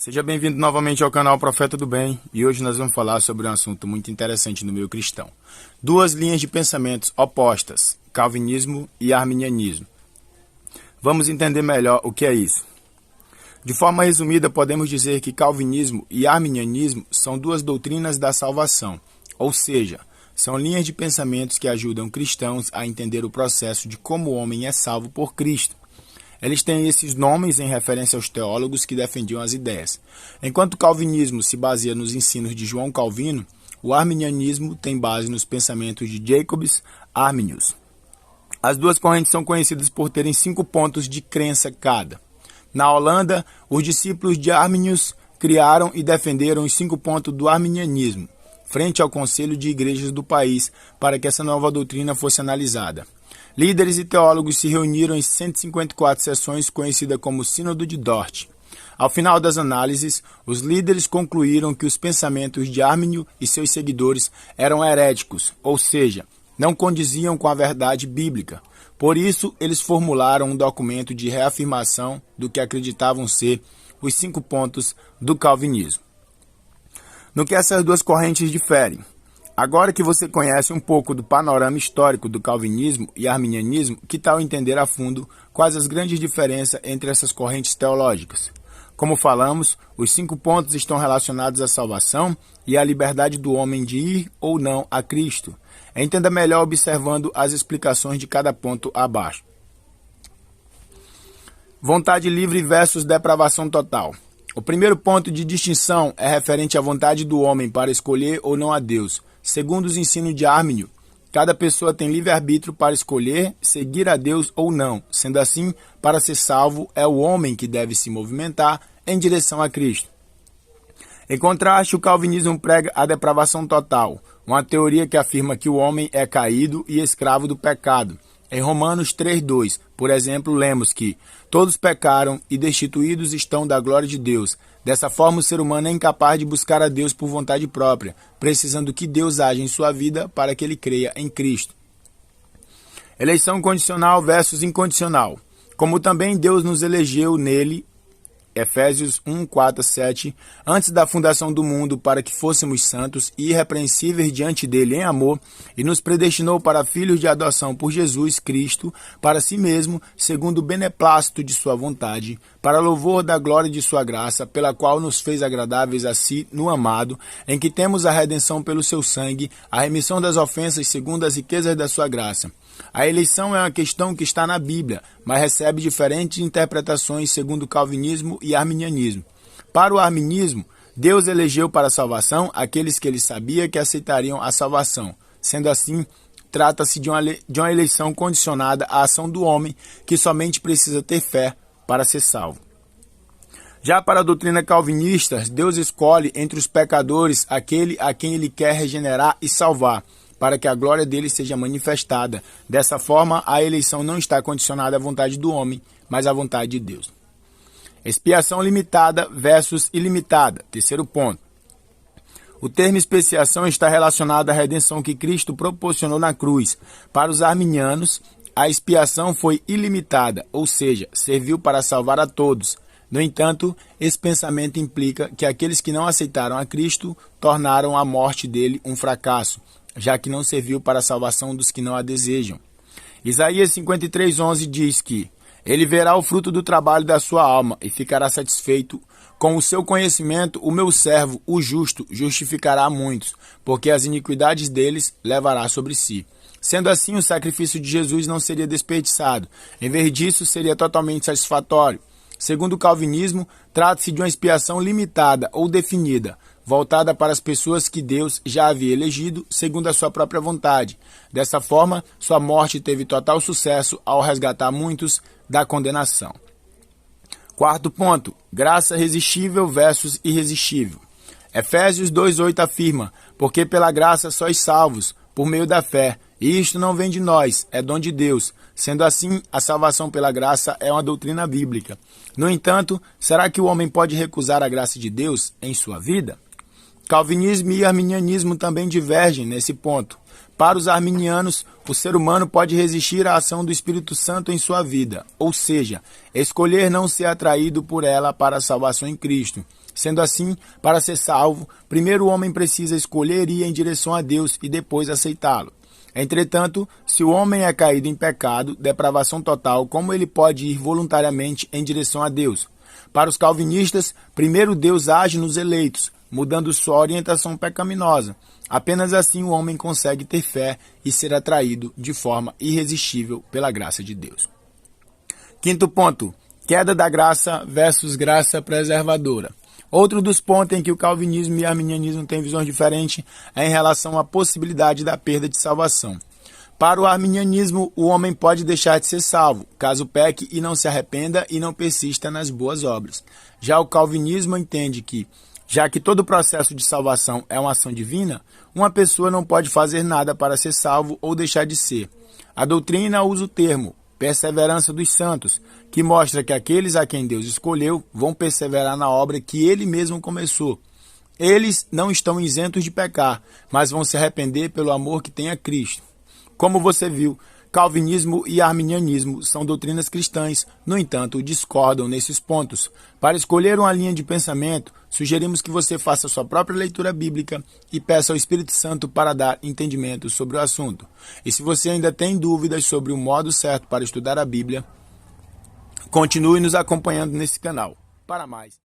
Seja bem-vindo novamente ao canal Profeta do Bem e hoje nós vamos falar sobre um assunto muito interessante no meio cristão. Duas linhas de pensamentos opostas, calvinismo e arminianismo. Vamos entender melhor o que é isso. De forma resumida, podemos dizer que calvinismo e arminianismo são duas doutrinas da salvação, ou seja, são linhas de pensamentos que ajudam cristãos a entender o processo de como o homem é salvo por Cristo. Eles têm esses nomes em referência aos teólogos que defendiam as ideias. Enquanto o calvinismo se baseia nos ensinos de João Calvino, o arminianismo tem base nos pensamentos de Jacobus Arminius. As duas correntes são conhecidas por terem 5 pontos de crença cada. Na Holanda, os discípulos de Arminius criaram e defenderam os 5 pontos do arminianismo, frente ao conselho de igrejas do país, para que essa nova doutrina fosse analisada. Líderes e teólogos se reuniram em 154 sessões, conhecida como Sínodo de Dort. Ao final das análises, os líderes concluíram que os pensamentos de Arminio e seus seguidores eram heréticos, ou seja, não condiziam com a verdade bíblica. Por isso, eles formularam um documento de reafirmação do que acreditavam ser os 5 pontos do calvinismo. No que essas duas correntes diferem? Agora que você conhece um pouco do panorama histórico do calvinismo e arminianismo, que tal entender a fundo quais as grandes diferenças entre essas correntes teológicas? Como falamos, os 5 pontos estão relacionados à salvação e à liberdade do homem de ir ou não a Cristo. Entenda melhor observando as explicações de cada ponto abaixo. Vontade livre versus depravação total. O primeiro ponto de distinção é referente à vontade do homem para escolher ou não a Deus. Segundo os ensinos de Arminio, cada pessoa tem livre-arbítrio para escolher seguir a Deus ou não. Sendo assim, para ser salvo, é o homem que deve se movimentar em direção a Cristo. Em contraste, o calvinismo prega a depravação total, uma teoria que afirma que o homem é caído e escravo do pecado. Em Romanos 3:2, por exemplo, lemos que todos pecaram e destituídos estão da glória de Deus. Dessa forma, o ser humano é incapaz de buscar a Deus por vontade própria, precisando que Deus haja em sua vida para que ele creia em Cristo. Eleição condicional versus incondicional. Como também Deus nos elegeu nele, Efésios 1:4-7, antes da fundação do mundo, para que fôssemos santos e irrepreensíveis diante dele em amor, e nos predestinou para filhos de adoção por Jesus Cristo, para si mesmo, segundo o beneplácito de sua vontade, para louvor da glória de sua graça, pela qual nos fez agradáveis a si no amado, em que temos a redenção pelo seu sangue, a remissão das ofensas segundo as riquezas da sua graça. A eleição é uma questão que está na Bíblia, mas recebe diferentes interpretações segundo o calvinismo e arminianismo. Para o arminismo, Deus elegeu para a salvação aqueles que ele sabia que aceitariam a salvação. Sendo assim, trata-se de uma eleição condicionada à ação do homem, que somente precisa ter fé para ser salvo. Já para a doutrina calvinista, Deus escolhe entre os pecadores aquele a quem ele quer regenerar e salvar, para que a glória dele seja manifestada. Dessa forma, a eleição não está condicionada à vontade do homem, mas à vontade de Deus. Expiação limitada versus ilimitada. Terceiro ponto. O termo expiação está relacionado à redenção que Cristo proporcionou na cruz. Para os arminianos, a expiação foi ilimitada, ou seja, serviu para salvar a todos. No entanto, esse pensamento implica que aqueles que não aceitaram a Cristo tornaram a morte dele um fracasso, já que não serviu para a salvação dos que não a desejam. Isaías 53:11 diz que ele verá o fruto do trabalho da sua alma e ficará satisfeito. Com o seu conhecimento, o meu servo, o justo, justificará a muitos, porque as iniquidades deles levará sobre si. Sendo assim, o sacrifício de Jesus não seria desperdiçado. Em vez disso, seria totalmente satisfatório. Segundo o calvinismo, trata-se de uma expiação limitada ou definida, voltada para as pessoas que Deus já havia elegido segundo a sua própria vontade. Dessa forma, sua morte teve total sucesso ao resgatar muitos da condenação. Quarto ponto, graça resistível versus irresistível. Efésios 2:8 afirma, porque pela graça sois salvos, por meio da fé, e isto não vem de nós, é dom de Deus. Sendo assim, a salvação pela graça é uma doutrina bíblica. No entanto, será que o homem pode recusar a graça de Deus em sua vida? Calvinismo e arminianismo também divergem nesse ponto. Para os arminianos, o ser humano pode resistir à ação do Espírito Santo em sua vida, ou seja, escolher não ser atraído por ela para a salvação em Cristo. Sendo assim, para ser salvo, primeiro o homem precisa escolher ir em direção a Deus e depois aceitá-lo. Entretanto, se o homem é caído em pecado, depravação total, como ele pode ir voluntariamente em direção a Deus? Para os calvinistas, primeiro Deus age nos eleitos, mudando sua orientação pecaminosa. Apenas assim o homem consegue ter fé e ser atraído de forma irresistível pela graça de Deus. Quinto ponto, queda da graça versus graça preservadora. Outro dos pontos em que o calvinismo e o arminianismo têm visões diferentes é em relação à possibilidade da perda de salvação. Para o arminianismo, o homem pode deixar de ser salvo, caso peque e não se arrependa e não persista nas boas obras. Já o calvinismo entende que, já que todo o processo de salvação é uma ação divina, uma pessoa não pode fazer nada para ser salvo ou deixar de ser. A doutrina usa o termo perseverança dos santos, que mostra que aqueles a quem Deus escolheu vão perseverar na obra que ele mesmo começou. Eles não estão isentos de pecar, mas vão se arrepender pelo amor que têm a Cristo. Como você viu, calvinismo e arminianismo são doutrinas cristãs, no entanto, discordam nesses pontos. Para escolher uma linha de pensamento, sugerimos que você faça sua própria leitura bíblica e peça ao Espírito Santo para dar entendimento sobre o assunto. E se você ainda tem dúvidas sobre o modo certo para estudar a Bíblia, continue nos acompanhando nesse canal. Para mais.